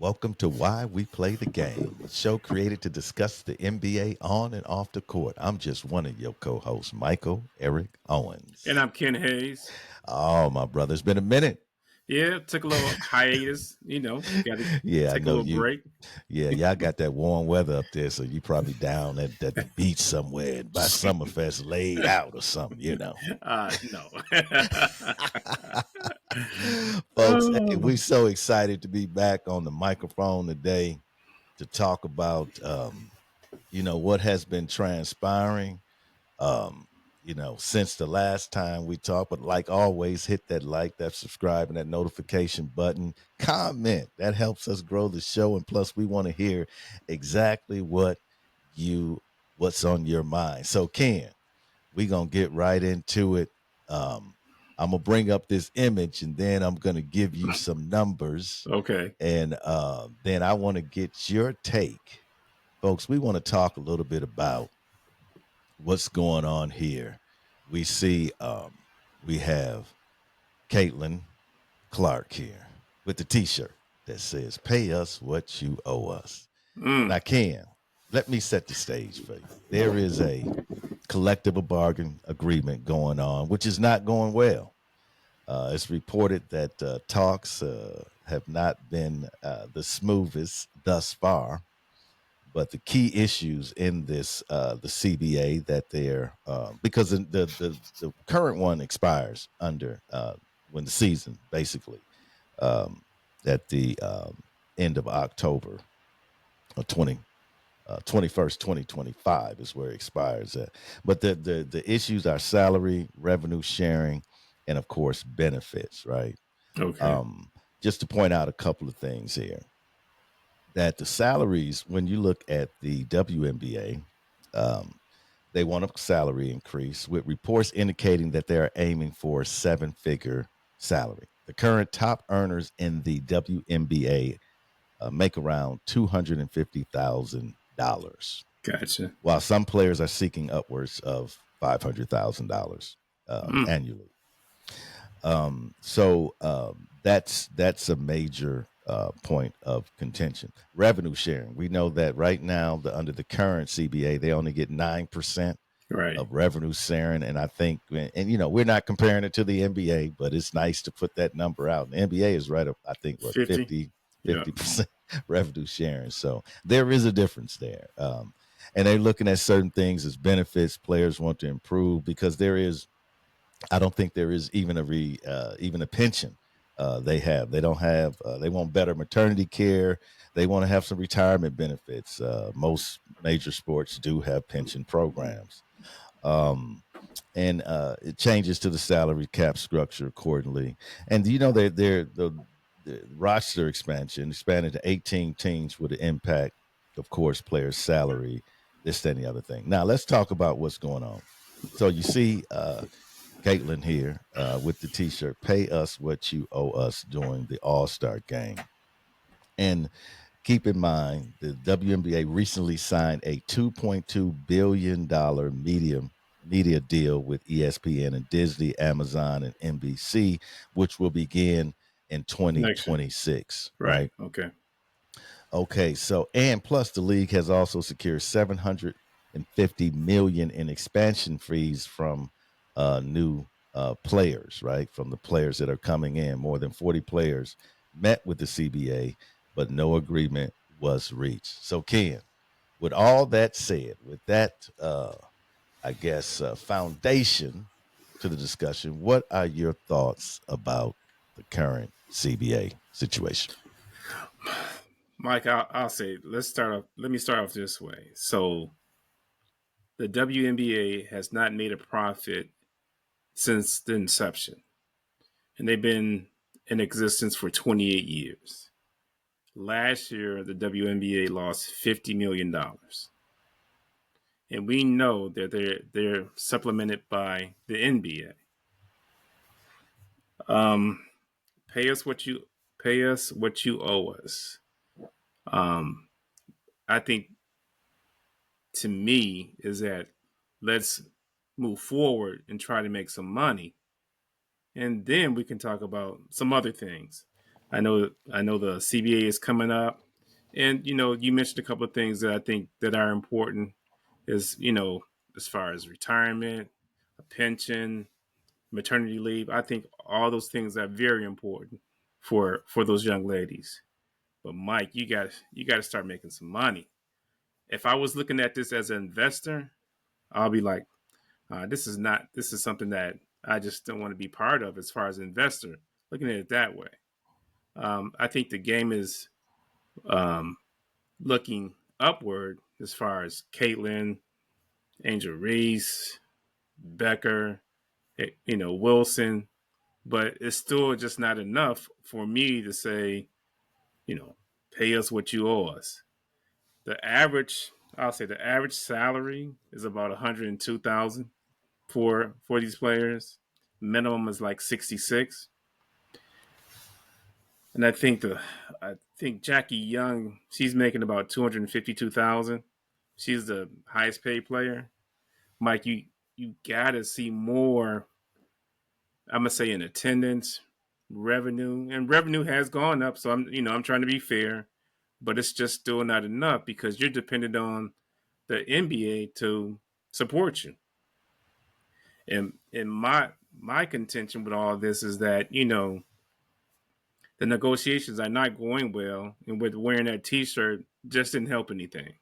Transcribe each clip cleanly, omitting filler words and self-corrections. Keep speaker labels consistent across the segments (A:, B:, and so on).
A: Welcome to Why We Play the Game, a show created to discuss the NBA on and off the court. I'm just one of your co-hosts, Michael Eric
B: And
A: Owens.
B: I'm Ken Hayes.
A: Oh, my brother, it's been a minute.
B: Yeah, took a little hiatus. Got to
A: Yeah, I
B: take a
A: know
B: little
A: you.
B: break.
A: Yeah, y'all got that warm weather up there, so you probably down at the beach somewhere and by Summerfest laid out or something.
B: No.
A: Folks, hey,
B: Oh,
A: we so excited to be back on the microphone today to talk about, what has been transpiring um, since the last time we talked. But like always, hit that like, that subscribe, and that notification button. Comment. That helps us grow the show. And plus, we want to hear exactly what's on your mind. So, Ken, we're gonna get right into it. I'm gonna bring up this image and then I'm gonna give you some numbers.
B: okay.
A: And then I want to get your take. Folks, we want to talk a little bit about what's going on here. We see we have Caitlin Clark here with the T-shirt that says "Pay us what you owe us." Now,
B: Mm,
A: Ken, let me set the stage for you. There is a collective bargain agreement going on, which is not going well. It's reported that talks have not been the smoothest thus far. But the key issues in this, the CBA, that they're because the current one expires under when the season basically um, at the end of October of 21st, 2025 is where it expires at. But the issues are salary, revenue sharing, and of course benefits, right?
B: okay.
A: Um, just to point out a couple of things here, that the salaries, when you look at the WNBA, um, they want a salary increase, with reports indicating that they're aiming for a seven-figure salary. The current top earners in the WNBA make around $250,000,
B: Gotcha.
A: while some players are seeking upwards of $500,000
B: Mm,
A: annually. So that's a major point of contention. Revenue sharing. We know that right now, under the current CBA, they only get 9%
B: right.
A: of revenue sharing, and I think, and we're not comparing it to the NBA, but it's nice to put that number out. And the NBA is right up, I think, what
B: 50.
A: 50
B: Yeah.
A: percent revenue sharing. So there is a difference there. And they're looking at certain things as benefits players want to improve, because there is, I don't think there is even even a pension. They don't have. They want better maternity care. They want to have some retirement benefits. Most major sports do have pension programs, um, and it changes to the salary cap structure accordingly. And the roster expansion expanded to 18 teams with an impact, of course, players' salary, this, that, and the other thing. Now let's talk about what's going on. So you see, Caitlin here with the T-shirt. Pay us what you owe us during the All-Star game. And keep in mind, the WNBA recently signed a $2.2 billion media deal with ESPN and Disney, Amazon, and NBC, which will begin in
B: Next year.
A: 2026.
B: Right.
A: Right.
B: Okay.
A: Okay. So, and plus, the league has also secured 750 million in expansion fees from new players, right? From the players that are coming in. More than 40 players met with the CBA, but no agreement was reached. So, Ken, with all that said, with that, I guess, foundation to the discussion, what are your thoughts about the current CBA situation?
B: Mike, I'll say, let's start off. Let me start off this way. So, the WNBA has not made a profit since the inception, and they've been in existence for 28 years. Last year, the WNBA lost $50 million, and we know that they're supplemented by the NBA. Um, pay us what you pay us what you owe us. Um, I think, to me, is that let's move forward and try to make some money, and then we can talk about some other things. I know the CBA is coming up, and you mentioned a couple of things that I think that are important. Is as far as retirement, a pension, maternity leave. I think all those things are very important for those young ladies. But Mike, you got to start making some money. If I was looking at this as an investor, I'll be like, this is something that I just don't want to be part of as far as an investor. Looking at it that way, I think the game is um, looking upward as far as Caitlin, Angel Reese, Becker, Wilson, but it's still just not enough for me to say, pay us what you owe us. I'll say the average salary is about 102,000 for these players. Minimum is like 66. And I think Jackie Young, she's making about 252,000. She's the highest paid player. Mike, you gotta see more. I'm gonna say in attendance, revenue, and revenue has gone up. So I'm trying to be fair, but it's just still not enough because you're dependent on the NBA to support you. And my contention with all this is that the negotiations are not going well, and with wearing that T-shirt just didn't help anything.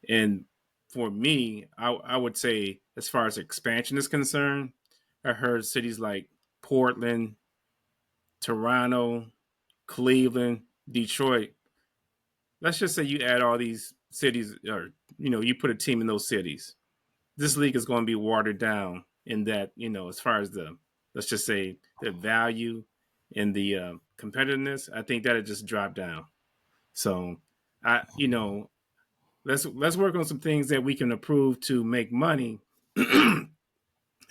B: And for me, I would say as far as expansion is concerned, I heard cities like Portland, Toronto, Cleveland, Detroit. Let's just say you add all these cities, or you put a team in those cities. This league is going to be watered down in that as far as the let's just say the value and the competitiveness. I think that it just dropped down. So I let's work on some things that we can approve to make money, and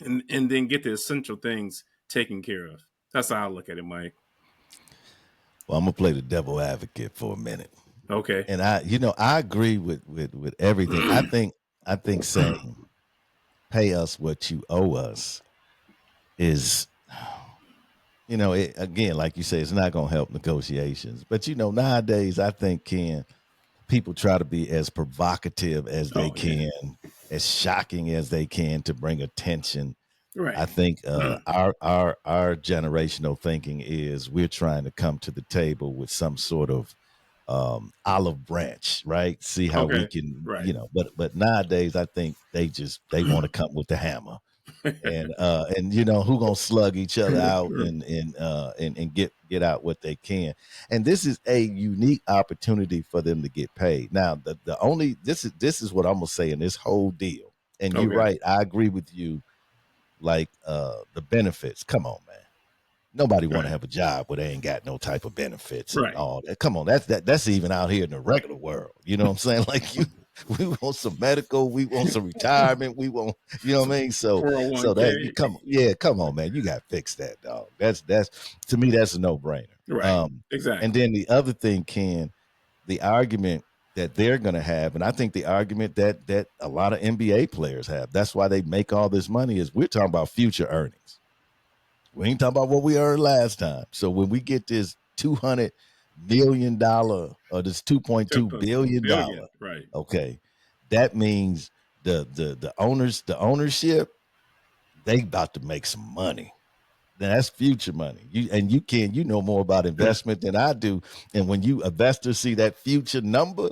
B: then get the essential things taken care of. That's how I look at it, Mike.
A: Well, I'm gonna play the devil advocate for a minute,
B: Okay.
A: and I agree with everything. I think saying pay us what you owe us is, again, like you say, it's not gonna help negotiations. But nowadays, I think people try to be as provocative as they
B: Oh yeah.
A: can, as shocking as they can to bring attention. I
B: Right.
A: think our generational thinking is we're trying to come to the table with some sort of olive branch, right? See how we
B: Okay.
A: can,
B: Right.
A: but nowadays I think they want to come with the hammer, and who gonna slug each other out and get out what they can. And this is a unique opportunity for them to get paid. Now the only this is what I'm gonna say in this whole deal. And you're
B: Okay.
A: right, I agree with you. Like the benefits, come on, man. Nobody want to
B: Right.
A: have a job where they ain't got no type of benefits and
B: Right.
A: all that. Come on, that's even out here in the regular world. You know what I'm saying? Like we want some medical, we want some retirement, we want, what I
B: So
A: mean. So that you
B: 401k.
A: come on, man, you got to fix that, dog. That's to me, that's a no brainer.
B: Right.
A: And
B: Exactly.
A: then the other thing, Ken, the argument that they're going to have, and I think the argument that a lot of NBA players have, that's why they make all this money, is we're talking about future earnings. We ain't talking about what we earned last time. So when we get this $200 million or this $2.2 billion,
B: Right.
A: okay, that means the owners, the ownership, they about to make some money. That's future money. You know more about investment than I do. And when you investors see that future number,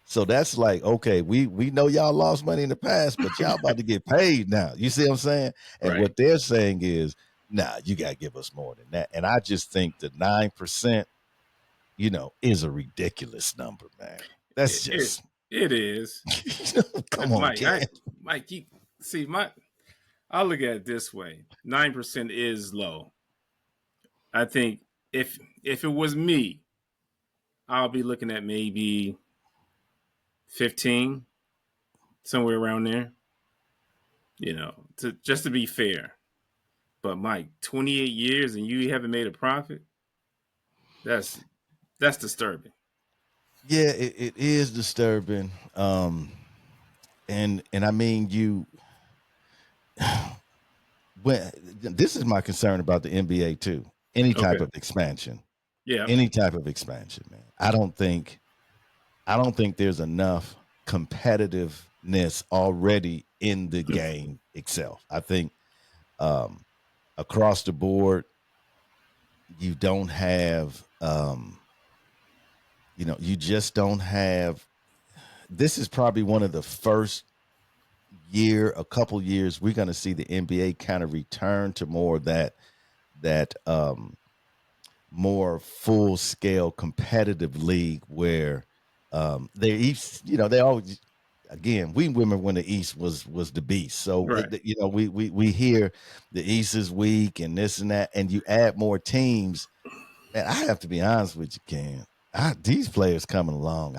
A: so that's like, okay, we know y'all lost money in the past, but y'all about to get paid now. You see what I'm saying? And
B: Right.
A: what they're saying is, nah, you gotta give us more than that. And I just think the 9%, is a ridiculous number, man. That's
B: It it,
A: just
B: it is.
A: come
B: And
A: on,
B: Mike,
A: Ken.
B: you see I look at it this way. 9% is low. I think if it was me, I'll be looking at maybe 15, somewhere around there. To just to be fair. But Mike, 28 years and you haven't made a profit. That's that's disturbing.
A: Yeah, it is disturbing. And I mean when this is my concern about the NBA too. Any type
B: Okay.
A: of expansion.
B: Yeah.
A: Any type of expansion, man. I don't think there's enough competitiveness already in the game itself. I think um, across the board, you don't have, you just don't have. This is probably one of the first a couple years, we're going to see the NBA kind of return to more of that more full scale competitive league where they each, they always, again, we women when the East was the beast. So
B: Right.
A: we hear the East is weak and this and that, and you add more teams. Man, I have to be honest with you, Ken. These players coming along.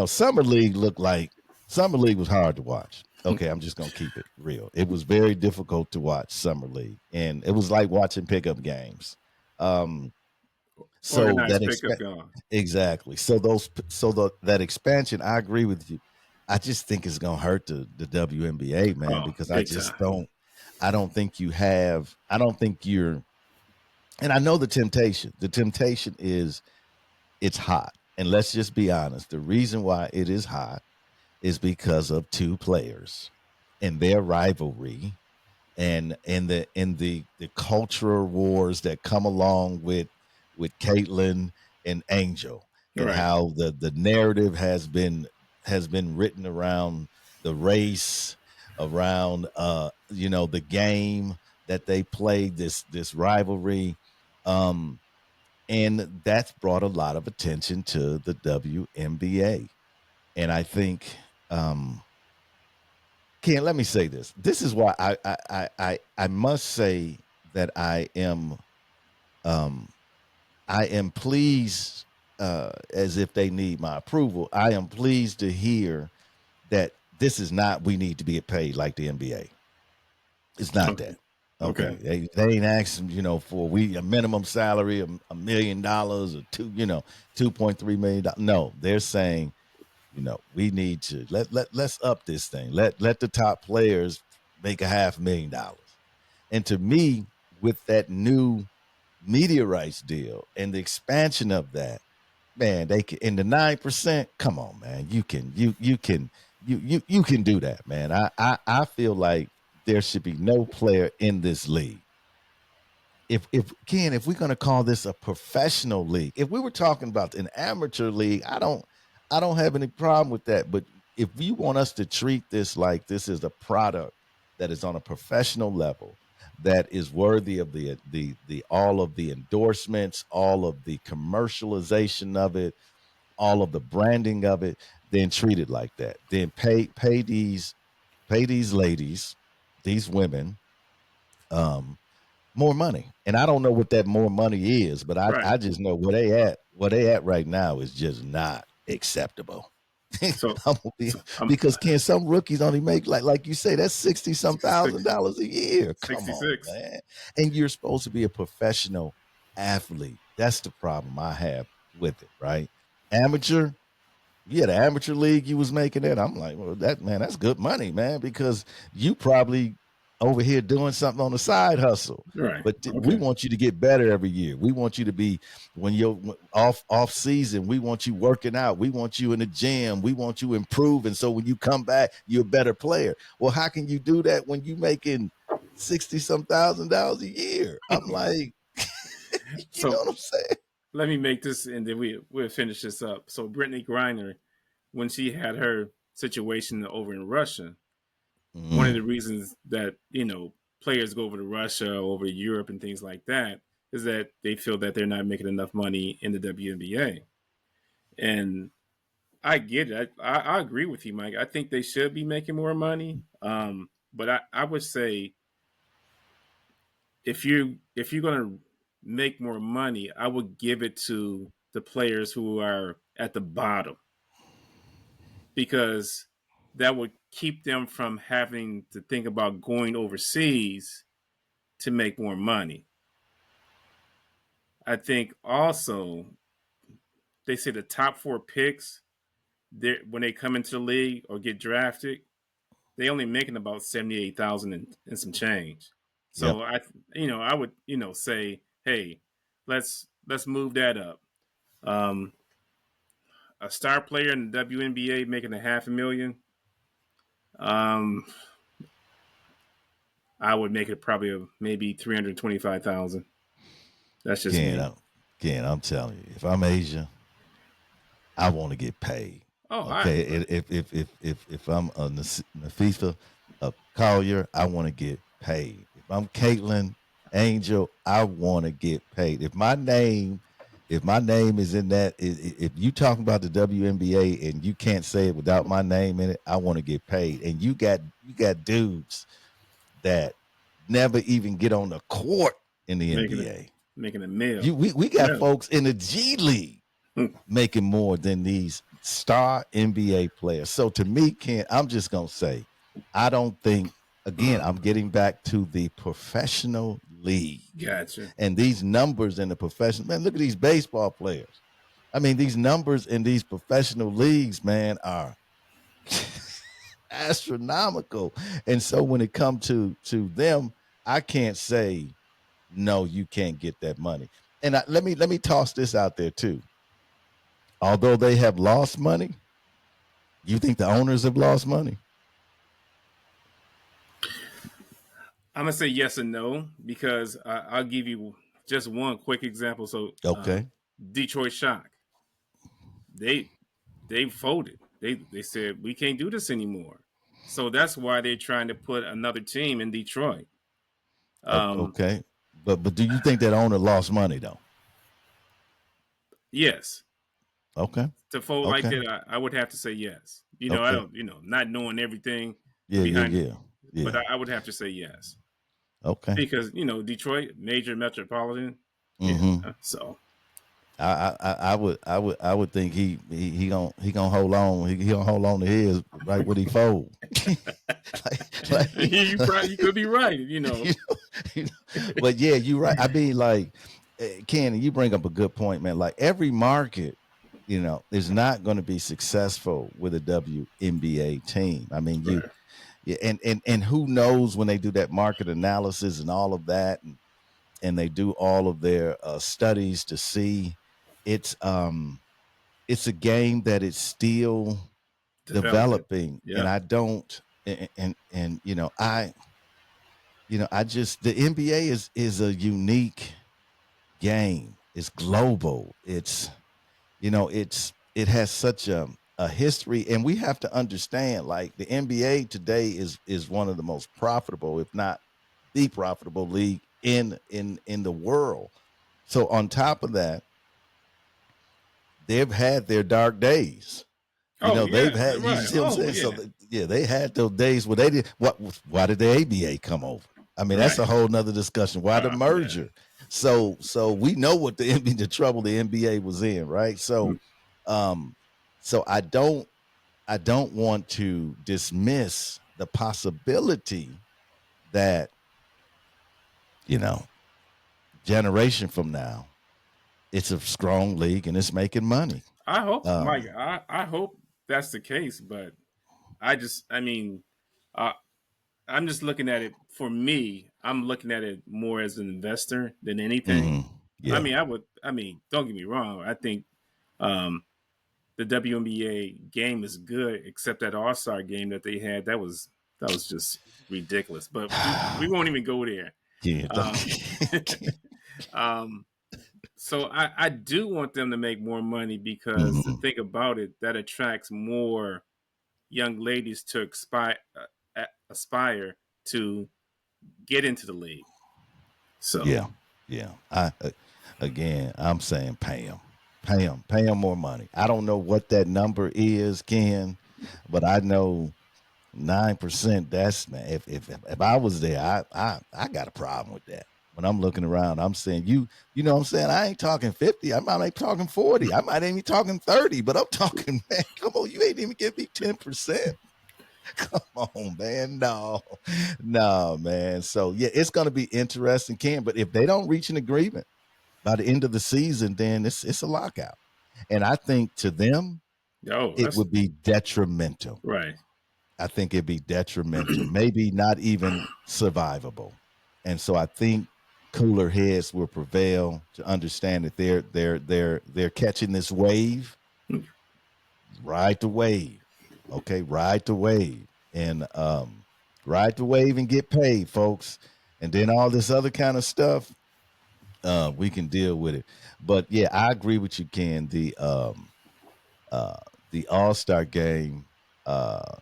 A: Summer League looked like Summer League was hard to watch. Okay, I'm just gonna keep it real. It was very difficult to watch Summer League, and it was like watching pickup games. Um, so
B: Organized
A: that
B: pickup gone.
A: exactly. That expansion, I agree with you. I just think it's gonna hurt the WNBA, man,
B: Oh,
A: because
B: big time.
A: I don't think you have. I don't think you're. And I know the temptation. The temptation is it's hot. And let's just be honest. The reason why it is hot is because of two players and their rivalry and the cultural wars that come along with Caitlyn and Angel, and
B: Right.
A: how the narrative has been written around the race, around the game that they play, this rivalry. um and that's brought a lot of attention to the WNBA. And I think, Ken, let me say this. This is why I must say that um I am pleased, as if they need my approval. I am pleased to hear that this is not we need to be paid like the NBA. It's not
B: Okay.
A: that.
B: Okay.
A: Okay. They ain't asking, for a minimum salary of $1 million or $2.3 million. No, they're saying, we need to let's up this thing. Let the top players make $500,000. And to me, with that new media rights deal and the expansion of that, man, they can in the 9%. Come on, man. You can do that, man. I feel like there should be no player in this league. If we're gonna call this a professional league, if we were talking about an amateur league, I don't have any problem with that. But if you want us to treat this like this is a product that is on a professional level, that is worthy of the all of the endorsements, all of the commercialization of it, all of the branding of it, then treat it like that. Then pay these ladies, these women, um, more money. And I don't know what that more money is, but I,
B: Right.
A: I just know where they at right now is just not acceptable.
B: So,
A: I'm gonna be,
B: so I'm
A: because can some rookies only make like you say, that's 60 some thousand
B: 66,
A: dollars a year. Come on,
B: 66.
A: man. And you're supposed to be a professional athlete. That's the problem I have with it, right? Amateur, yeah, the amateur league you was making that. I'm like, well, that's good money, man, because you probably over here doing something on the side hustle.
B: Right.
A: But we
B: Okay.
A: want you to get better every year. We want you to be, when you're off season. We want you working out. We want you in the gym. We want you improving. So when you come back, you're a better player. Well, how can you do that when you making 60 some $1,000 a year? I'm like, you know
B: So
A: what I'm saying?
B: let me make this, and then we'll finish this up. So Brittany Griner, when she had her situation over in Russia, one of
A: Mm,
B: the reasons that players go over to Russia, over to Europe, and things like that is that they feel that they're not making enough money in the WNBA. And I get it. I agree with you, Mike. I think they should be making more money. But I would say if you're gonna make more money, I would give it to the players who are at the bottom, because that would keep them from having to think about going overseas to make more money. I think also they say the top four picks, when they come into the league or get drafted, they only making about 78,000 and some change.
A: yep.
B: So I would say, hey, let's move that up. Um, a star player in the WNBA making a half a million. Um, I would make it probably maybe 325,000. That's just
A: Again,
B: me.
A: I'm telling you, if I'm Asia, I want to get paid.
B: Oh, I
A: Okay, if I'm a Nafisa, a Collier, I want to get paid. If I'm Caitlin Angel, I want to get paid. If my name is in that, if you talking about the WNBA and you can't say it without my name in it, I want to get paid. And you got dudes that never even get on the court in the
B: making a
A: NBA.
B: making a meal.
A: We got
B: Meal.
A: folks in the G League making more than these star NBA players. So to me, Ken, I'm just gonna say, I don't think. Again, I'm getting back to the professional league
B: Gotcha.
A: and these numbers in the professional. Man, look at these baseball players. I mean, these numbers in these professional leagues, man, are astronomical. And so when it comes to them, I can't say no, you can't get that money. And let me toss this out there too. Although they have lost money, you think the owners have lost money?
B: I'm gonna say yes and no because I'll give you just one quick example. So,
A: Okay.
B: Detroit Shock, they they folded. They said we can't do this anymore. So that's why they're trying to put another team in Detroit. Um,
A: Okay. But do you think that owner lost money though?
B: yes,
A: Okay.
B: to fold like
A: Okay.
B: that, I would have to say yes. I
A: Okay.
B: don't, not knowing everything
A: Yeah, yeah,
B: behind,
A: yeah.
B: but
A: Yeah.
B: I would have to say yes
A: Okay.
B: because Detroit, major metropolitan, yeah.
A: Mm-hmm.
B: So
A: I would think he gonna hold on. He gonna hold on to his right when he fold.
B: you probably you could be right.
A: You know, but yeah, you're right. I mean, like, Ken, you bring up a good point, man. Like every market, is not going to be successful with a WNBA team. I mean,
B: Right.
A: yeah, and who knows when they do that market analysis and all of that, and they do all of their studies to see it's it's a game that is still
B: Developing.
A: developing, and
B: Yep.
A: I don't, and I just the NBA is a unique game. It's global. It has such a history, and we have to understand like the NBA today is one of the most profitable, if not the profitable league in the world. So on top of that, they've had their dark days.
B: Oh
A: They've
B: yeah.
A: had, you
B: Right.
A: see what I'm
B: Oh
A: saying? So
B: yeah.
A: yeah, they had those days where they did what why did the ABA come over? I mean, that's
B: Right.
A: a whole nother discussion. Why the
B: Yeah.
A: merger? So we know what the trouble the NBA was in, right? Um so I don't want to dismiss the possibility that, you know, generation from now, it's a strong league and it's making money.
B: I hope, Mike.
A: Um
B: I hope that's the case, but I mean, uh, I'm just looking at it for me. I'm looking at it more as an investor than anything.
A: mhm, yeah.
B: I mean, don't get me wrong. I think um, the WNBA game is good, except that All Star game that they had. That was just ridiculous. But we won't even go there.
A: Yeah,
B: Um, um, so I do want them to make more money because to
A: mhm.
B: think about it, that attracts more young ladies to aspire to get into the league. So
A: Yeah, yeah. Again, I'm saying pay them more money. I don't know what that number is, Ken, but I know 9%. That's, man. If I was there, I got a problem with that. When I'm looking around, I'm saying you know what I'm saying, I ain't talking 50. I might ain't talking 40. I might ain't even talking 30. But I'm talking, man. Come on, you ain't even give me 10%. Come on, man. No, no, man. So yeah, it's gonna be interesting, Ken. But if they don't reach an agreement by the end of the season, then it's a lockout. And I think to them,
B: oh,
A: it
B: that's
A: would be detrimental.
B: right.
A: I think it'd be detrimental, maybe not even survivable. And so I think, cooler heads will prevail to understand that they're catching this wave. Ride the wave, okay? Ride the wave, and ride the wave and get paid, folks. And then all this other kind of stuff, we can deal with it. But yeah, I agree with you, Ken. Uh, the All Star game, uh,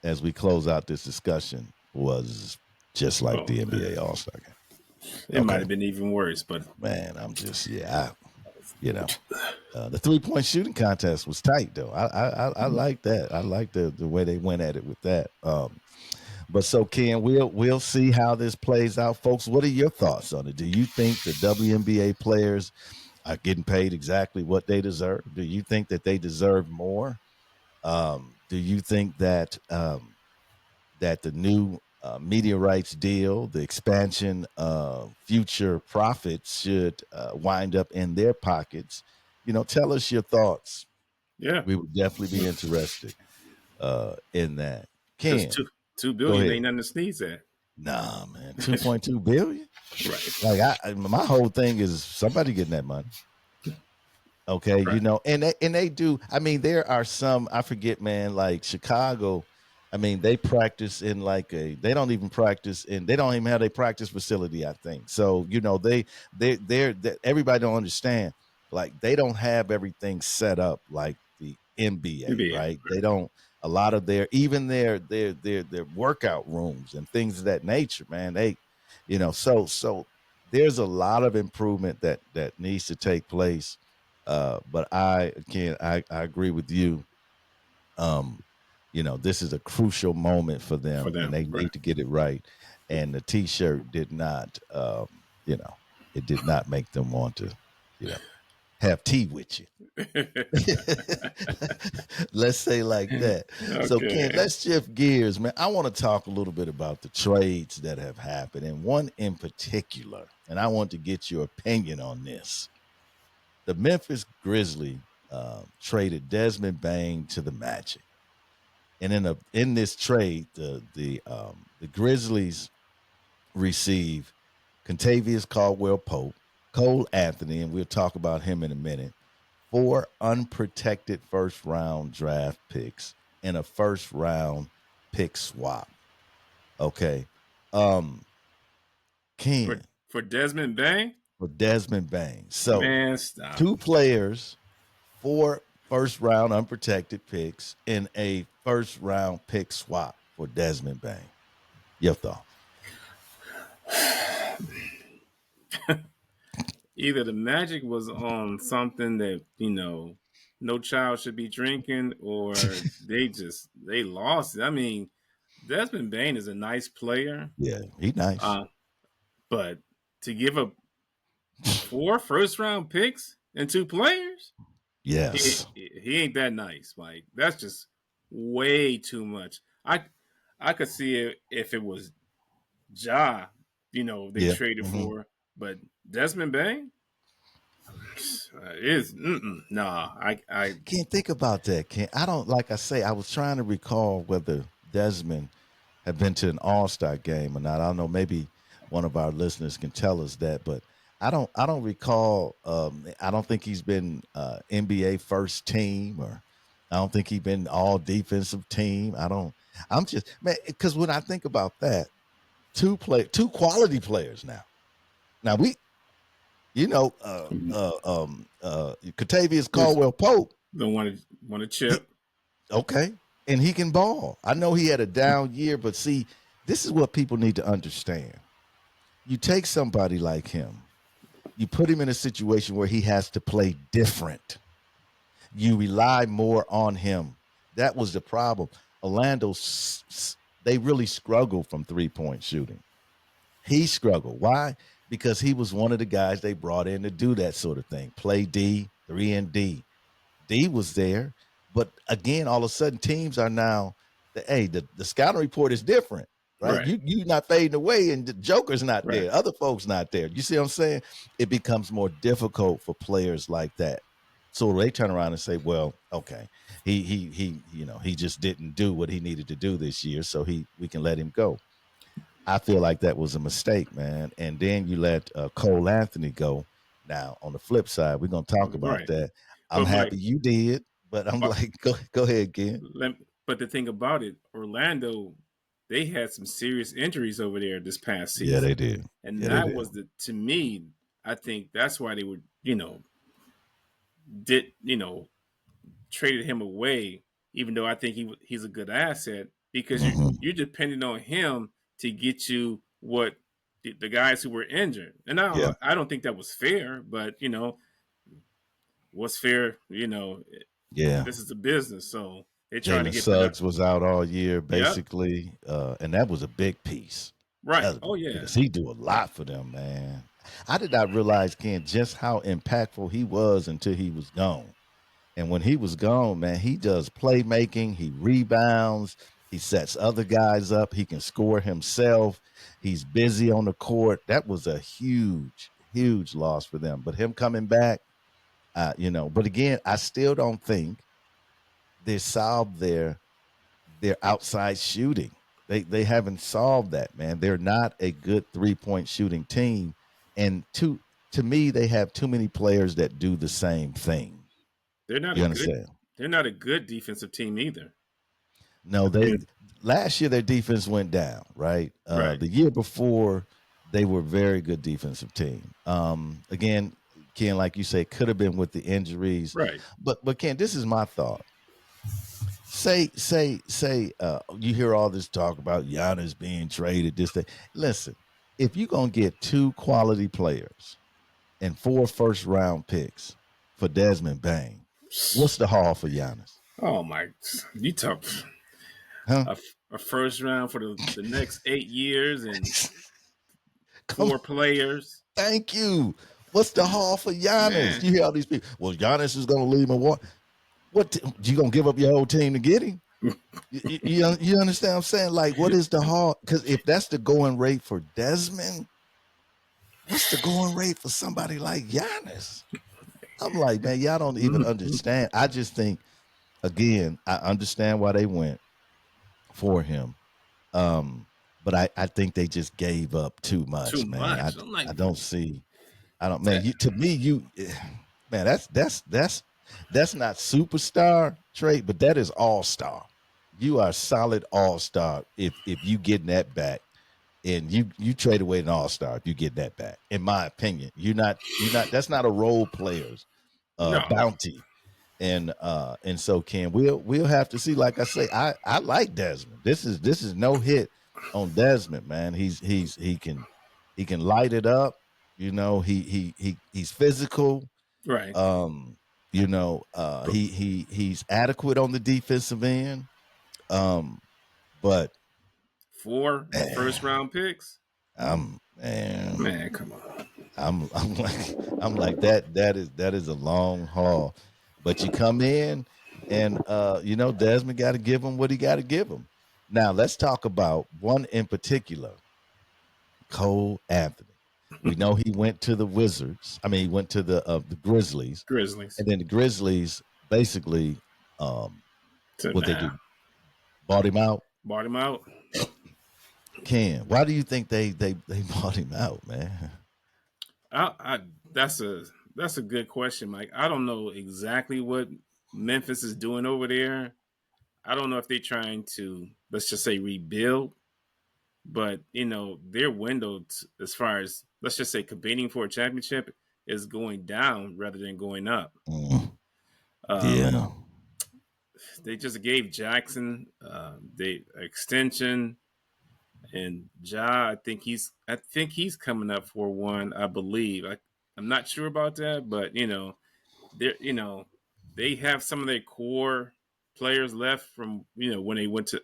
A: as we close out this discussion, was just like
B: Oh
A: the NBA
B: man,
A: All Star game.
B: it might
A: Okay,
B: have been even worse, but
A: man, I'm just yeah, you know. The 3-point shooting contest was tight though. I like that. I like the way they went at it with that. But so Ken, we'll see how this plays out, folks. What are your thoughts on it? Do you think the WNBA players are getting paid exactly what they deserve? Do you think that they deserve more? Do you think that that the new media rights deal, the expansion of future profits should wind up in their pockets? Tell us your thoughts.
B: yeah,
A: We would definitely be interested in that.
B: because
A: Ken,
B: two
A: go
B: billion
A: ahead.
B: ain't nothing to sneeze at.
A: Nah, man, 2.2 billion.
B: Right.
A: Like my whole thing is somebody getting that money. Okay,
B: Right.
A: and they do. I mean, there are some, I forget, man, like Chicago. I mean, they practice in like they don't even practice in, they don't even have a practice facility, I think. So, they everybody don't understand. Like they don't have everything set up like the NBA,
B: NBA.
A: right? They don't, a lot of even their workout rooms and things of that nature, man. So there's a lot of improvement that needs to take place. But I agree with you. Um, this is a crucial moment for
B: For
A: them, and
B: them.
A: they
B: Right.
A: need to get it right. And the T-shirt did not, it did not make them want to, you know, have tea with you. Let's say like that. So, Ken,
B: Okay.
A: let's shift gears, man. I want to talk a little bit about the trades that have happened, and one in particular. And I want to get your opinion on this. The Memphis Grizzlies traded Desmond Bain to the Magic, and in this trade, the Grizzlies receive Contavious Caldwell Pope, Cole Anthony, and we'll talk about him in a minute. 4 unprotected first round draft picks and a first round pick swap. Okay, um,
B: For
A: Ken,
B: for Desmond Bain,
A: for Desmond Bain. So
B: man, stop.
A: two players, 4 first round unprotected picks, and a first round pick swap for Desmond Bain. Your thoughts?
B: Either the Magic was on something that no child should be drinking, or they lost it. I mean, Desmond Bain is a nice player,
A: Yeah, he nice.
B: uh, but to give up 4 first round picks and 2 players, he
A: Yes.
B: he ain't that nice. Like that's just way too much. I could see it if it was Ja, they
A: Yeah.
B: traded
A: Mm-hmm.
B: for, but Desmond Bain is nah. I
A: Can't think about that. Can't. I don't, like I say. I was trying to recall whether Desmond had been to an All Star game or not. I don't know. Maybe one of our listeners can tell us that, but I don't. I don't recall. I don't think he's been NBA first team, or I don't think he's been all defensive team. I don't. I'm just, man, because when I think about that, two quality players now. Now Contavious
B: was
A: Caldwell Pope.
B: the one to
A: He
B: chip.
A: okay, and he can ball. I know he had a down year, but see, this is what people need to understand. You take somebody like him, you put him in a situation where he has to play different. You rely more on him. That was the problem. Orlando, they really struggled from 3-point shooting. He struggled. Why? Because he was one of the guys they brought in to do that sort of thing. Play D, 3 and D. D was there, but again, all of a sudden, teams are now. The scouting report is different, right?
B: Right,
A: You not fading away, and the Joker's not
B: right.
A: there. Other folks not there. You see what I'm saying? It becomes more difficult for players like that. So they turn around and say, "Well, okay, he just didn't do what he needed to do this year, so we can let him go." I feel like that was a mistake, man. And then you let Cole Anthony go. Now, on the flip side, we're gonna talk about
B: Right.
A: that. I'm
B: But Mike,
A: happy you did, but I'm
B: but,
A: like, go ahead, Ken.
B: but the thing about it, Orlando, they had some serious injuries over there this past
A: Yeah, they
B: season,
A: did.
B: and
A: Yeah, they
B: that
A: did.
B: was the to me. I think that's why they were, did traded him away, even though I think he's a good asset because
A: Hmm.
B: you're depending on him to get you what the guys who were injured. And
A: Yeah,
B: I don't think that was fair, but what's fair?
A: yeah.
B: This is a business, so they try to
A: Jalen
B: get production.
A: Suggs was out all year
B: Yep.
A: basically, and that was a big piece. That
B: Right.
A: was a
B: Oh
A: big
B: yeah.
A: because he do a lot for them, man. I did not realize, Ken, just how impactful he was until he was gone. And when he was gone, man, he does playmaking, he rebounds, he sets other guys up, he can score himself. He's busy on the court. That was a huge, huge loss for them. But him coming back, but again, I still don't think they solved their outside shooting. They haven't solved that, man. They're not a good 3-point shooting team. And to me, they have too many players that do the same thing.
B: They're not a
A: You
B: good.
A: understand?
B: They're not a good defensive team either.
A: No,
B: I
A: they
B: mean,
A: last year their defense went down, right?
B: right.
A: The year before they were a very good defensive team. Again, Ken, like you say, could have been with the injuries,
B: Right.
A: but Ken, this is my thought. Say, you hear all this talk about Giannis being traded, this thing. Listen, if you're gonna get two quality players and 4 first-round picks for Desmond Bain, what's the haul for Giannis?
B: Oh my! You talk
A: Huh?
B: a, a first round for the next 8 years and
A: Come,
B: 4 players.
A: thank you. What's the haul for Giannis?
B: Man,
A: You hear all these people. Well, Giannis is gonna leave Milwaukee. You gonna give up your whole team to get him? You understand what I'm saying? Like, what is the haul? Because if that's the going rate for Desmond, what's the going rate for somebody like Giannis? I'm like, man, y'all don't even understand. I just think, again, I understand why they went for him. Um, but I think they just gave up too
B: too
A: much, man.
B: much. I'm like,
A: I don't see. I don't, man.
B: that,
A: You to me, man. That's not superstar trait, but that is all star. You are solid all star if you getting that back, and you trade away an all star if you get that back. In my opinion, you're not. That's not a role player's
B: no,
A: bounty. And so Ken, we'll have to see. Like I say, I like Desmond. This is no hit on Desmond, man. He can light it up. He's physical.
B: right.
A: Um, he's adequate on the defensive end. Um, but
B: Four first
A: eh,
B: round picks.
A: man,
B: Man, come on.
A: I'm like that is a long haul. But you come in and Desmond got to give him what he got to give him. Now let's talk about one in particular, Cole Anthony. We know he went to the Wizards. I mean, he went to the Grizzlies,
B: Grizzlies.
A: and then the Grizzlies basically, um,
B: So
A: what they
B: now,
A: do, bought him out.
B: bought him out.
A: Ken, why do you think they bought him out, man?
B: I that's a good question, Mike. I don't know exactly what Memphis is doing over there. I don't know if they're trying to, let's just say, rebuild, but their window as far as, let's just say, competing for a championship is going down rather than going up.
A: Mm,
B: Um,
A: yeah.
B: they just gave Jackson the extension, and I think he's coming up for one. I believe. I'm not sure about that, but they they have some of their core players left from when they went to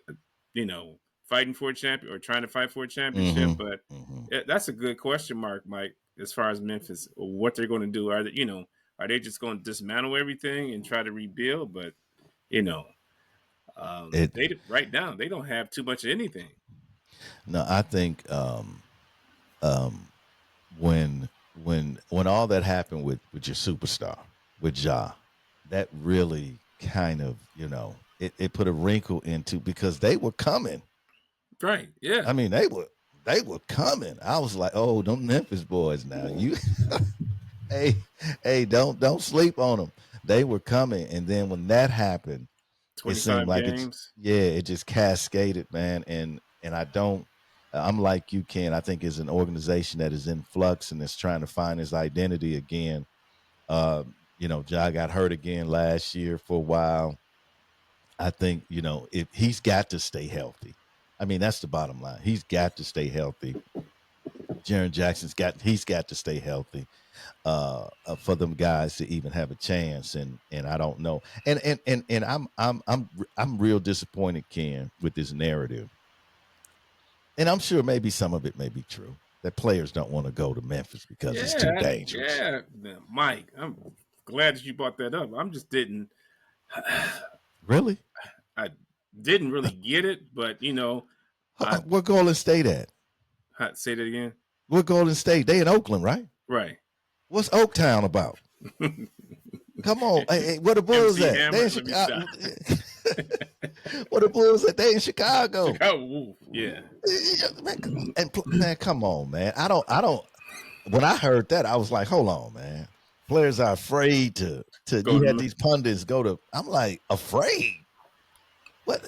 B: you know fighting for a champion or trying to fight for a championship.
A: Mm-hmm.
B: But
A: Mm-hmm.
B: that's a good question mark, Mike, as far as Memphis, what they're going to do. Are they just going to dismantle everything and try to rebuild? But you know,
A: It
B: they right now they don't have too much of anything.
A: No, I think um, when all that happened with your superstar with Ja, that really kind of it put a wrinkle into because they were coming.
B: Right? Yeah.
A: I mean, They were coming. I was like, oh, them Memphis boys now. You hey, hey, don't sleep on them. They were coming. And then when that happened, it seemed
B: 25
A: like it's
B: games.
A: yeah, it just cascaded, man. And I don't I'm like you, Ken. I think it's an organization that is in flux and is trying to find its identity again. Ja got hurt again last year for a while. I think, if he's got to stay healthy. I mean, that's the bottom line. He's got to stay healthy. Jaren Jackson's he's got to stay healthy for them guys to even have a chance. And I don't know. And I'm real disappointed, Ken, with this narrative. And I'm sure maybe some of it may be true that players don't want to go to Memphis because it's too dangerous.
B: Yeah. Mike, I'm glad that you brought that up. I'm just didn't.
A: Really?
B: I didn't really get it, but I
A: Where Golden State at?
B: say that again.
A: Where Golden State? They in Oakland, right?
B: Right.
A: What's Oaktown about? Come on, hey, where the Bulls
B: MC
A: at?
B: Hammer.
A: They in
B: Let me
A: Chicago.
B: stop.
A: Where the Bulls at? They in Chicago.
B: Chicago. Yeah.
A: Man, come on, man. I don't. When I heard that, I was like, hold on, man. Players are afraid to.
B: Go
A: You had
B: to
A: these pundits go to. I'm like, afraid. What?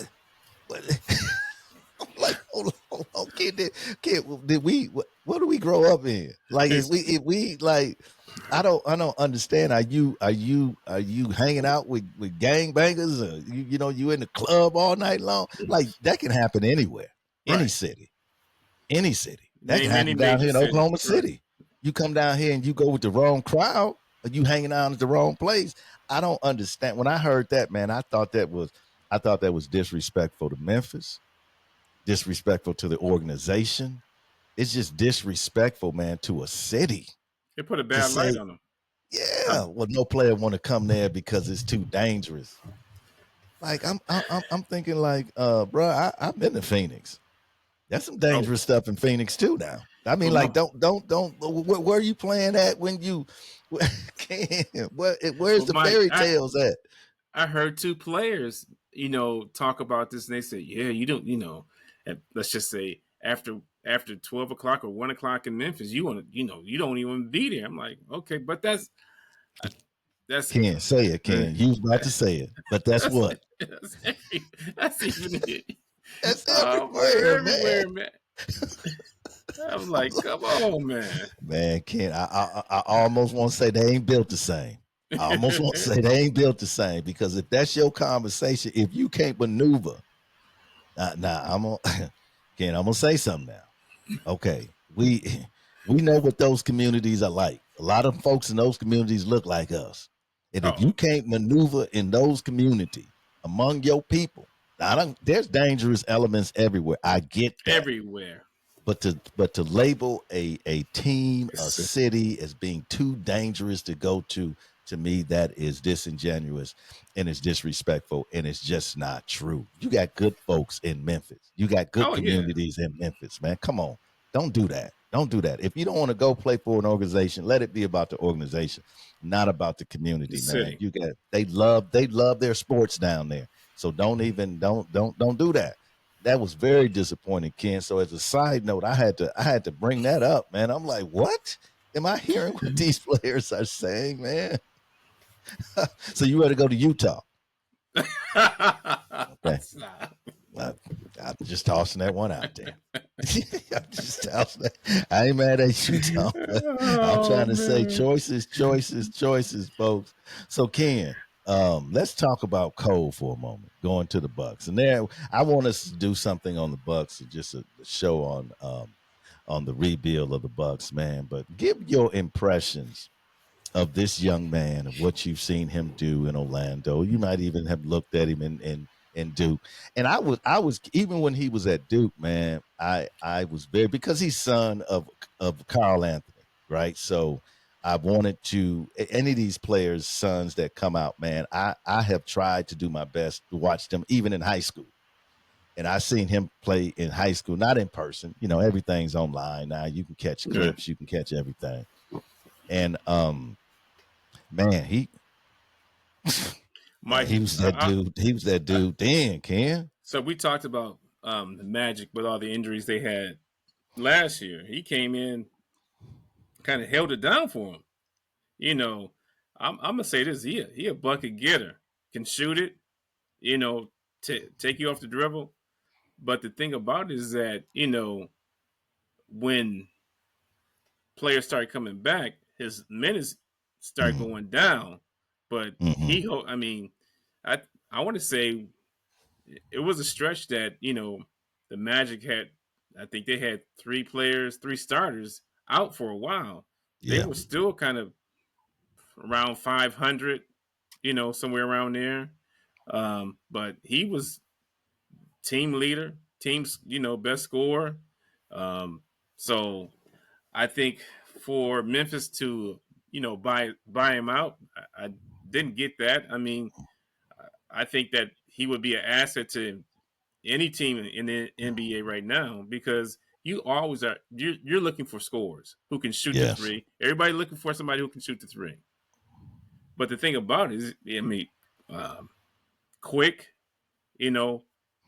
A: I'm like, hold on, kid. Did we? What do we grow up in? Like, if we like. I don't understand. Are you hanging out with gangbangers? Or you in the club all night long? Like that can happen anywhere, any
B: Right.
A: city. That can
B: Name any
A: happen down
B: major
A: here in
B: city.
A: Oklahoma City. You come down here and you go with the wrong crowd, or you hanging out at the wrong place. I don't understand. When I heard that, man, I thought that was disrespectful to Memphis, disrespectful to the organization. It's just disrespectful, man, to a city
B: It put a
A: to
B: bad
A: say,
B: light on them.
A: yeah, well, no player want to come there because it's too dangerous. Like I'm thinking like, bro, I've been to Phoenix. That's some dangerous stuff in Phoenix too. Now, I mean, like, don't. Where are you playing at when you? Where's the
B: Mike,
A: fairy tales at?
B: I heard two players, talk about this, and they said, "Yeah, you don't, let's just say after 12 o'clock or 1 o'clock in Memphis, you want to, you don't even be there." I'm like, okay, but that's
A: Ken, say it, Ken. You was about to say it, but that's what.
B: that's, that's even it.
A: That's
B: Oh man,
A: everywhere, man.
B: everywhere, man. I'm like, come on, man.
A: Man, Ken, I almost want to say they ain't built the same. I almost want to say they ain't built the same because if that's your conversation, if you can't maneuver, I'm gonna Ken, I'm gonna say something now. Okay, we know what those communities are like. A lot of folks in those communities look like us, and if you can't maneuver in those communities among your people, there's dangerous elements everywhere. I get that.
B: Everywhere.
A: But to label a team, a city as being too dangerous to go to me, that is disingenuous and it's disrespectful and it's just not true. You got good folks in Memphis. You got good communities in Memphis, man. Come on. Don't do that. Don't do that. If you don't want to go play for an organization, let it be about the organization, not about the community, man. You got they love their sports down there. So don't do that. That was very disappointing, Ken. So as a side note, I had to bring that up, man. I'm like, what? Am I hearing what these players are saying, man? So you ready to go to Utah? Okay. I'm just tossing that one out there. I'm just tossing that. I ain't mad at Utah. I'm trying to say choices, folks. So Ken, let's talk about Cole for a moment. Going to the Bucks, and there, I want us to do something on the Bucks, just a show on the rebuild of the Bucks, man. But give your impressions of this young man and what you've seen him do in Orlando. You might even have looked at him in Duke. And I was even when he was at Duke, man, I was very, because he's son of Carl Anthony, right? So I wanted to, any of these players' sons that come out, man, I have tried to do my best to watch them even in high school. And I seen him play in high school, not in person. Everything's online now. You can catch clips, you can catch everything. And man,
B: Mike,
A: he was that dude. He was that dude then, Ken.
B: So we talked about the Magic with all the injuries they had last year. He came in, kind of held it down for him. You know, I'm gonna say this: he a bucket getter, can shoot it. You know, take you off the dribble. But the thing about it is that when players start coming back, his minutes start
A: Mm-hmm.
B: going down. But
A: Mm-hmm.
B: I mean, I I want to say it was a stretch that the Magic had. I think they had three starters out for a while. They
A: Yeah.
B: were still kind of around 500, somewhere around there. But he was team leader, team's best scorer. Um, so I think for Memphis to buy him out, I didn't get that. I mean, I think that he would be an asset to any team in the NBA right now because you always are you're looking for scorers who can shoot the
A: Yes.
B: three. Everybody looking for somebody who can shoot the three. But the thing about it is, I mean, um, quick, you know,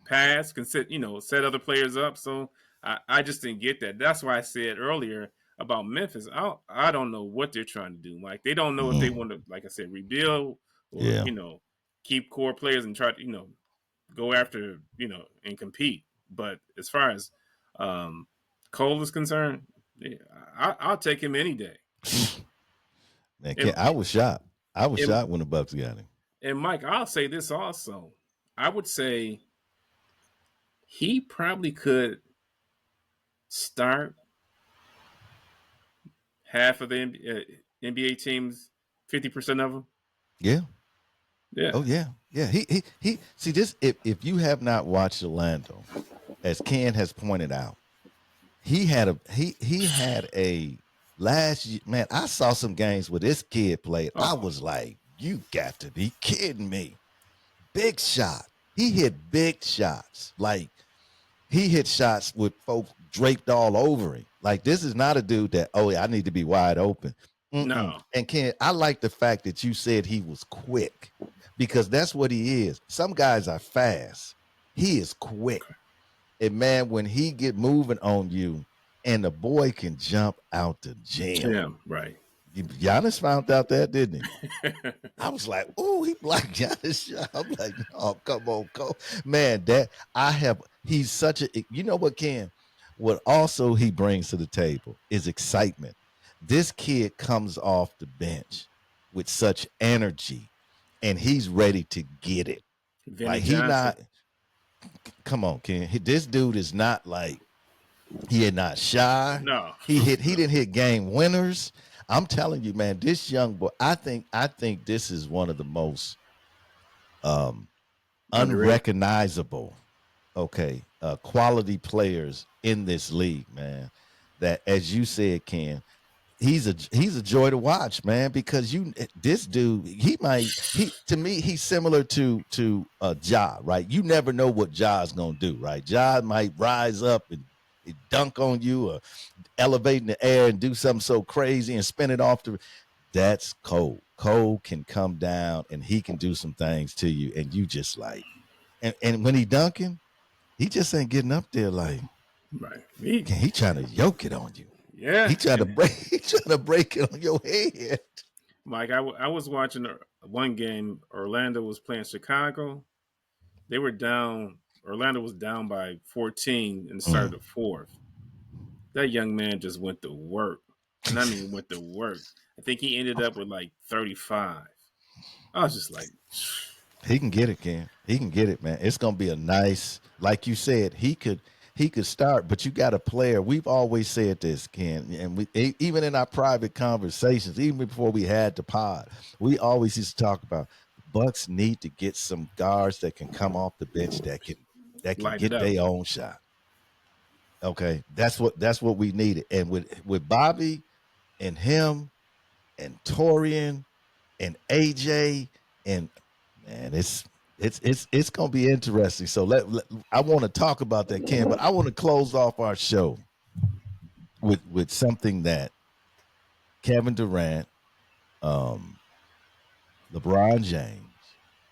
B: pass, can set other players up. So I just didn't get that. That's why I said earlier about Memphis. I don't know what they're trying to do. Like they don't know if they
A: Mm-hmm.
B: want to, like I said, rebuild or
A: Yeah.
B: keep core players and try to go after and compete. But as far as um, Cole is concerned, yeah, I'll take him any day.
A: Man,
B: And,
A: I was shocked. I was
B: and
A: shocked when the Bucks got him.
B: and Mike, I'll say this also. I would say he probably could start half of the NBA teams, 50% of them.
A: Yeah.
B: Yeah.
A: Oh yeah. Yeah. He see this if you have not watched Orlando, as Ken has pointed out, he had a last year, man. I saw some games where this kid played. I
B: Oh,
A: was like, you got to be kidding me. Big shot. He hit big shots. Like he hit shots with folks draped all over him. Like this is not a dude that, oh yeah, I need to be wide open. Mm-mm.
B: no.
A: And Ken, I like the fact that you said he was quick because that's what he is. Some guys are fast. He is quick.
B: Okay.
A: And man, when he get moving on you, and the boy can jump out the gym.
B: Yeah, right.
A: Giannis found out that, didn't he? I was like, oh, he blocked Giannis shot. I'm like, oh, come on, Cole. Man, he's such a, you know what, Ken? What also he brings to the table is excitement. This kid comes off the bench with such energy and he's ready to get it.
B: Vinny
A: Like he
B: Johnson.
A: not, come on, Ken. This dude is not like, he is not shy.
B: No.
A: He
B: No.
A: didn't hit game winners. I'm telling you, man, this young boy, I think this is one of the most um
B: Underrated.
A: unrecognizable, okay, quality players in this league, man. That as you said, Ken, he's a joy to watch, man, because this dude, he to me, he's similar to Ja, right? You never know what Ja's gonna do, right? Ja might rise up and dunk on you or elevate in the air and do something so crazy and spin it off the. That's Cole. Cole can come down and he can do some things to you, and you just like, and when he dunking, he just ain't getting up there like,
B: Right.
A: he trying to yoke it on you.
B: Yeah.
A: He trying to
B: And
A: break. He trying to break it on your head.
B: Mike, I was watching one game. Orlando was playing Chicago. They were down. Orlando was down by 14 in the start of
A: Mm.
B: the fourth. That young man just went to work. And I mean, went to work. I think he ended up with like 35. I was just like,
A: He can get it, Ken. He can get it, man. It's gonna be a nice, like you said, he could start, but you got a player. We've always said this, Ken, and even in our private conversations, even before we had the pod, we always used to talk about the Bucks need to get some guards that can come off the bench that can
B: light it
A: get
B: up.
A: their own shot. Okay, that's what we needed, and with Bobby and him and Torian and AJ and man, it's gonna be interesting. So I want to talk about that, Ken, but I want to close off our show with something that Kevin Durant, um, LeBron James,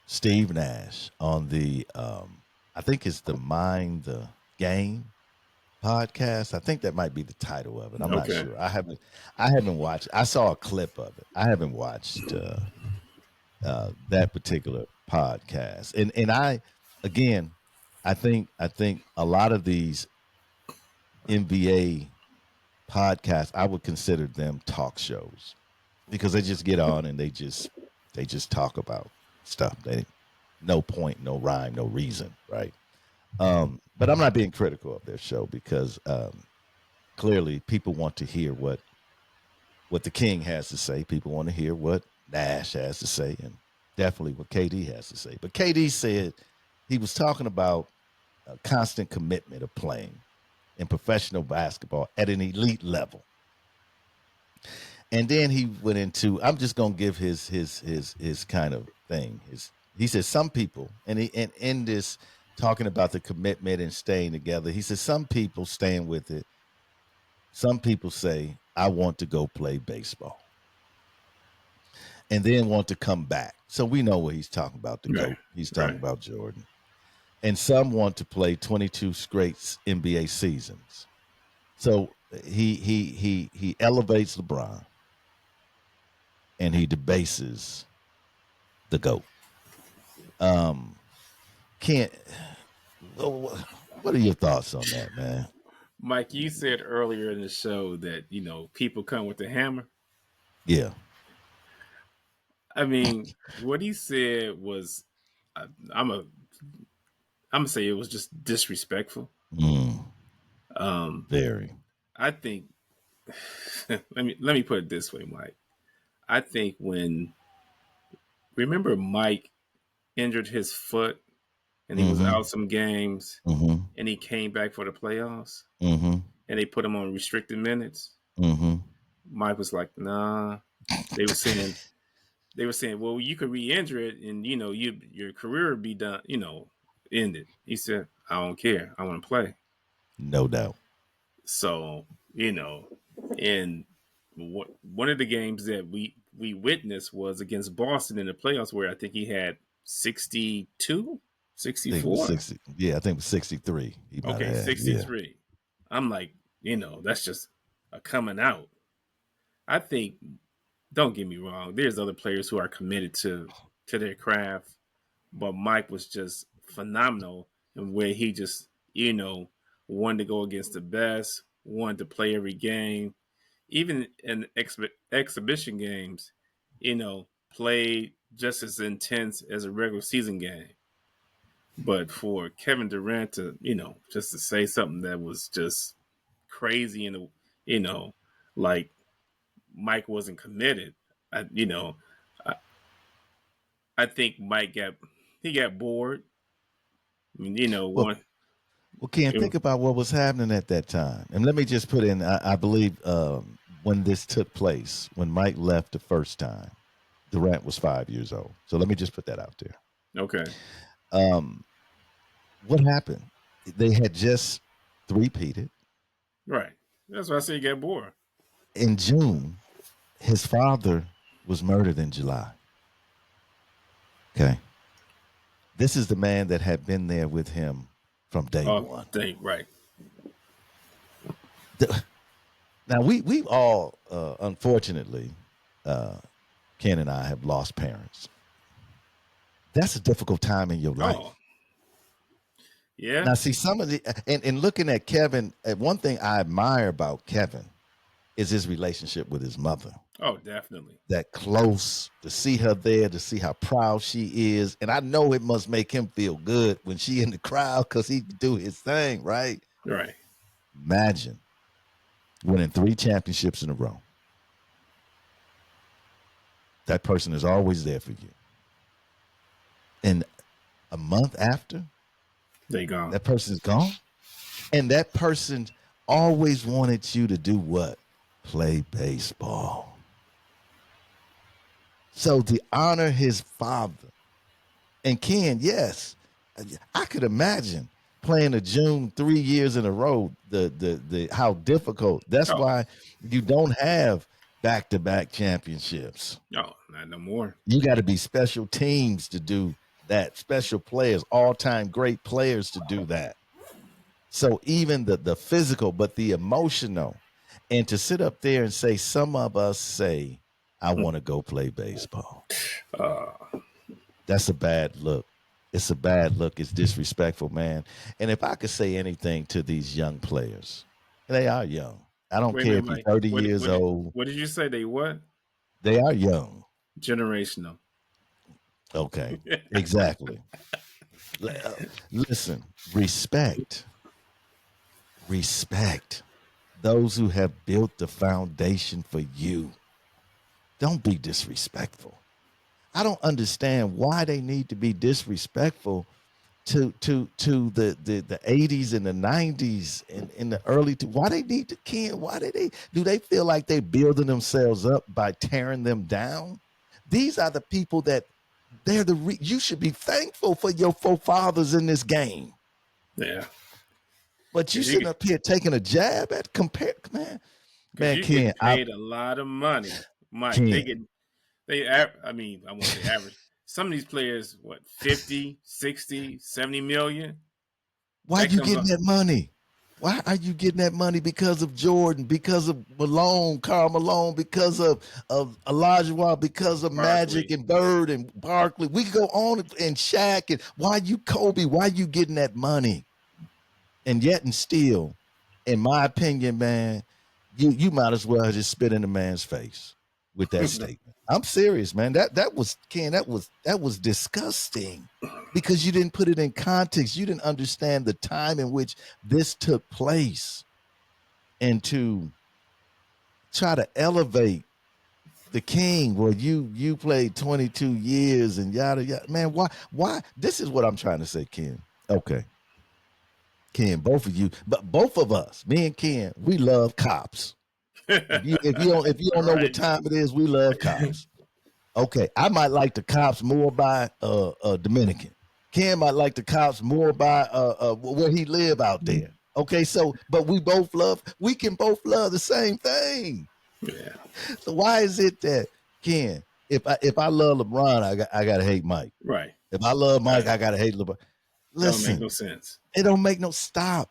A: Steve Nash on the I think it's the Mind the Game. podcast. I think that might be the title of it. I'm not
B: Okay.
A: sure. I haven't watched. I saw a clip of it. I haven't watched that particular podcast. And I, again, I think a lot of these NBA podcasts, I would consider them talk shows because they just get on and they just talk about stuff. They no point, no rhyme, no reason, right? But I'm not being critical of their show because clearly people want to hear what the king has to say. People want to hear what Nash has to say, and definitely what KD has to say. But KD said he was talking about a constant commitment of playing in professional basketball at an elite level. And then he went into, I'm just gonna give his kind of thing. He says some people, and in this talking about the commitment and staying together, he says some people staying with it. Some people say, I want to go play baseball and then want to come back. So we know what he's talking about, the
B: Right.
A: GOAT. He's talking
B: Right.
A: about Jordan. And some want to play 22 straight NBA seasons. So he elevates LeBron and he debases the GOAT. Can't what are your thoughts on that, man?
B: Mike, you said earlier in the show that, people come with the hammer.
A: Yeah.
B: I mean, what he said was, I, I'm a, I'm gonna say it was just disrespectful.
A: Mm,
B: Um,
A: very.
B: I think let me put it this way, Mike. I think when remember Mike injured his foot and he was
A: Mm-hmm.
B: out some games
A: Mm-hmm.
B: and he came back for the playoffs
A: Mm-hmm.
B: and they put him on restricted minutes.
A: Mm-hmm.
B: Mike was like, nah. They were saying well, you could re-injure it and your career would be done, ended. He said, I don't care. I want to play.
A: No doubt.
B: So, and one of the games that we witnessed was against Boston in the playoffs where I think he had 62,
A: I think it was
B: 64.
A: 60. Yeah, I think it was 63. He might
B: Okay,
A: have had. Yeah.
B: 63. I'm like, that's just a coming out. I think, don't get me wrong, there's other players who are committed to their craft, but Mike was just phenomenal in where he just, wanted to go against the best, wanted to play every game, even in exhibition games, play just as intense as a regular season game. But for Kevin Durant to, just to say something that was just crazy and, you know, like Mike wasn't committed, I, I think Mike got bored. I mean,
A: Well,
B: one,
A: Ken, think about what was happening at that time. And let me just put in, I believe when this took place, when Mike left the first time, Durant was 5 years old. So let me just put that out there.
B: okay,
A: Um, what happened? They had just three-peated.
B: right. That's why I say he got bored.
A: In June, his father was murdered in July. Okay. This is the man that had been there with him from day
B: Oh,
A: one.
B: right.
A: Now we've all unfortunately, uh, Ken and I have lost parents. That's a difficult time in your
B: Oh,
A: life.
B: yeah.
A: Now, see some of the and looking at Kevin, one thing I admire about Kevin is his relationship with his mother.
B: Oh, definitely.
A: That close, to see her there, to see how proud she is, and I know it must make him feel good when she in the crowd because he can do his thing, right?
B: Right.
A: Imagine winning 3 championships in a row. That person is always there for you. And a month after,
B: They gone.
A: that person is gone. And that person always wanted you to do what? Play baseball. So to honor his father. And Ken, yes, I could imagine playing a June 3 years in a row, the how difficult. That's
B: Oh,
A: why you don't have back-to-back championships.
B: no, not no more.
A: You got to be special teams to do that, special players, all-time great players to do that. So even the physical, but the emotional, and to sit up there and say, some of us say, I want to go play baseball.
B: Uh,
A: That's a bad look. It's a bad look. It's disrespectful, man. And if I could say anything to these young players, they are young. I don't
B: Wait a
A: care
B: minute,
A: if you're
B: Mike.
A: 30
B: What
A: years
B: what did
A: old.
B: what did you say? They what?
A: They are young.
B: Generational.
A: Okay. Exactly. Listen, respect. Respect those who have built the foundation for you. Don't be disrespectful. I don't understand why they need to be disrespectful to the 80s and the 90s and in the early why they need to Ken, why do they feel like they building themselves up by tearing them down? These are the people that you should be thankful for your forefathers in this game.
B: Yeah,
A: But you
B: because
A: sitting
B: you
A: up here taking a jab at compare, man.
B: because
A: Man,
B: you get
A: Ken, I
B: paid a lot of money, Mike. They
A: Ken.
B: get I mean, I won't say average. Some of these players, what, 50, 60, 70 million?
A: Why
B: That
A: you
B: comes
A: getting
B: up
A: that money? Why are you getting that money? Because of Jordan, because of Malone, Karl Malone, because of Elijah, because of Magic
B: Barkley.
A: and Bird and Barkley. We could go on and Shaq and why you Kobe? Why you getting that money? And yet and still, in my opinion, man, you might as well just spit in the man's face with that statement. I'm serious, man. That was Ken. That was disgusting because you didn't put it in context. You didn't understand the time in which this took place, and to try to elevate the king. Well, you played 22 years and yada yada. Man, why? This is what I'm trying to say, Ken. Okay, Ken, both of you, but both of us, me and Ken, we love cops. If you don't know what
B: Right.
A: time it is, we love cops. Okay, I might like the cops more by Dominican. Ken might like the cops more by where he live out there. Okay, so but we can both love the same thing.
B: Yeah.
A: So why is it that Ken, if I love LeBron, I gotta hate Mike.
B: Right.
A: If I love Mike,
B: That
A: I gotta hate LeBron.
B: don't make no
A: Listen,
B: sense.
A: it don't make no stop.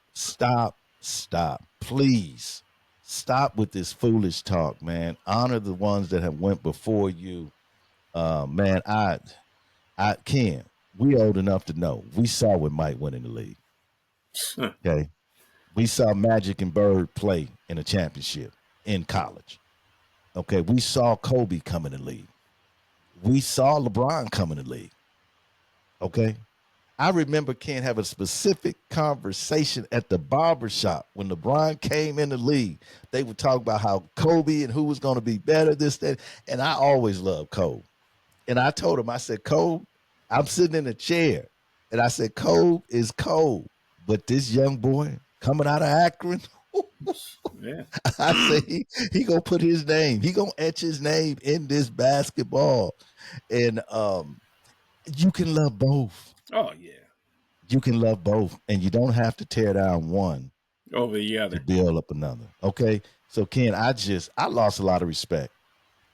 A: Please stop with this foolish talk, man. Honor the ones that have went before you. Man, I can. We old enough to know. We saw when Mike went in the league. Okay. We saw Magic and Bird play in a championship in college. Okay. We saw Kobe come in the league. We saw LeBron come in the league. Okay. I remember Ken having a specific conversation at the barbershop when LeBron came in the league. They would talk about how Kobe and who was going to be better, this, that. And I always loved Kobe. And I told him, I said, Kobe, I'm sitting in a chair. And I said, Kobe is cold. But this young boy coming out of Akron,
B: Yeah.
A: I say he gonna put his name, he gonna etch his name in this basketball. And you can love both.
B: Oh yeah.
A: You can love both, and you don't have to tear down one
B: Over the
A: to
B: other.
A: build up another. Okay, so Ken, I lost a lot of respect.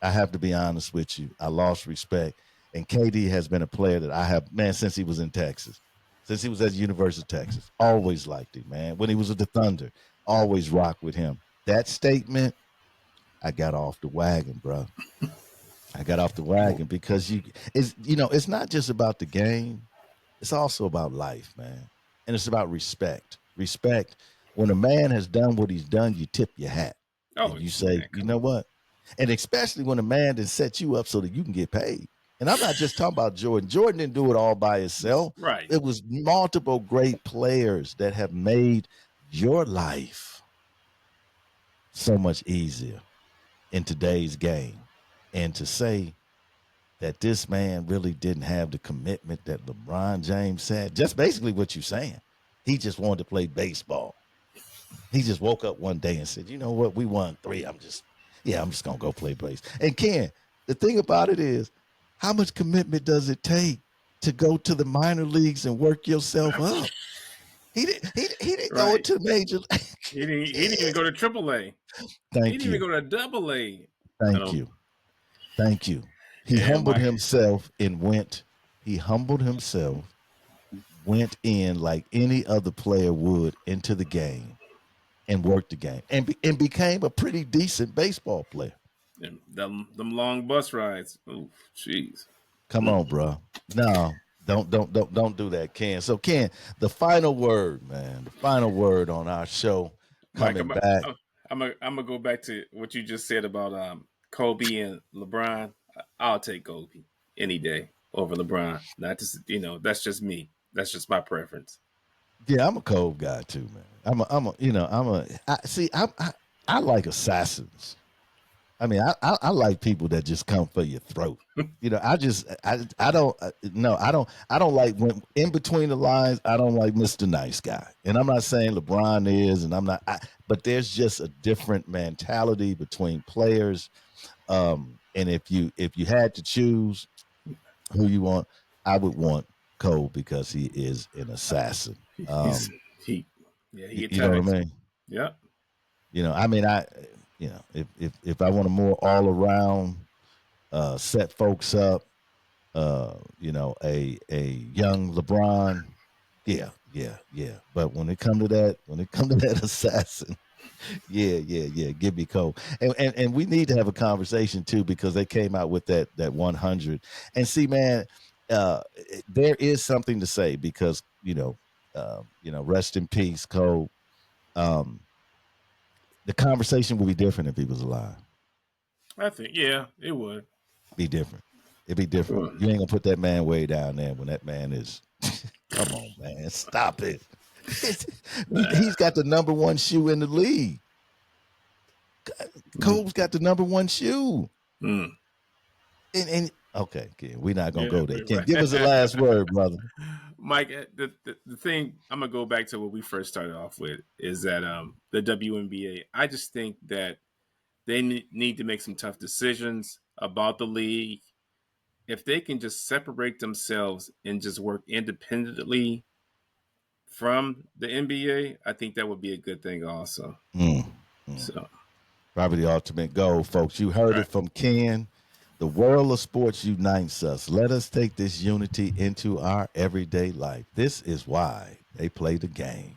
A: I have to be honest with you. I lost respect, and KD has been a player that I have, man, since he was in Texas, since he was at the University of Texas. Always liked him, man. When he was with the Thunder, always rocked with him. That statement, I got off the wagon, bro. I got off the wagon because it's not just about the game. It's also about life, man. And it's about respect. Respect. When a man has done what he's done, you tip your hat
B: Oh
A: and you say,
B: man,
A: you
B: come
A: know
B: on.
A: what? And especially when a man has set you up so that you can get paid. And I'm not just talking about Jordan. Jordan didn't do it all by himself.
B: Right.
A: It was multiple great players that have made your life so much easier in today's game. And to say that this man really didn't have the commitment that LeBron James had. Just basically what you're saying. He just wanted to play baseball. He just woke up one day and said, you know what, we won 3. I'm just gonna go play baseball. And Ken, the thing about it is, how much commitment does it take to go to the minor leagues and work yourself up? He didn't go
B: Right.
A: into the major.
B: He didn't even go to AAA. He didn't
A: Thank
B: even
A: you.
B: go to Double A. I
A: Thank
B: don't.
A: you. Thank you. He
B: Yeah,
A: humbled
B: my
A: himself and went. He humbled himself went in like any other player would into the game and worked the game and became a pretty decent baseball player.
B: And them long bus rides. Oh, jeez.
A: Come on, bro. No, don't do that, Ken. So, Ken, the final word, man. The final word on our show
B: Mike,
A: coming back.
B: I'm gonna go back to what you just said about Kobe and LeBron. I'll take Kobe any day over LeBron. Not just that's just me. That's just my preference.
A: Yeah, I'm a cold guy too, man. I like assassins. I mean, I like people that just come for your throat. I don't no, I don't like when in between the lines. I don't like Mr. Nice Guy, and I'm not saying LeBron is, and but there's just a different mentality between players. And if you had to choose who you want, I would want Cole because he is an assassin.
B: He's he Yeah, he
A: You know what I
B: attacks.
A: mean?
B: Yep.
A: I mean, if I want a more all around set folks up, a young LeBron, yeah. But when it come to that assassin, yeah, give me Cole. And we need to have a conversation too because they came out with that 100. And see, man, there is something to say because rest in peace, Cole. Um, the conversation will be different if he was alive.
B: I think it would.
A: Be different. It'd be different.
B: Sure.
A: You ain't gonna put that man way down there when that man is. Come on, man, stop it. He's got the number one shoe in the league. Cole's got the number one shoe.
B: Mm.
A: And okay, Ken, we're not gonna
B: Yeah,
A: go there. Ken, give us the last word, brother.
B: Mike, the thing I'm gonna go back to what we first started off with is that the WNBA. I just think that they need to make some tough decisions about the league. If they can just separate themselves and just work independently from the NBA, I think that would be a good thing also.
A: Mm.
B: So,
A: Probably the ultimate goal, folks. You heard
B: right.
A: it from Ken. The world of sports unites us. Let us take this unity into our everyday life. This is why they play the game.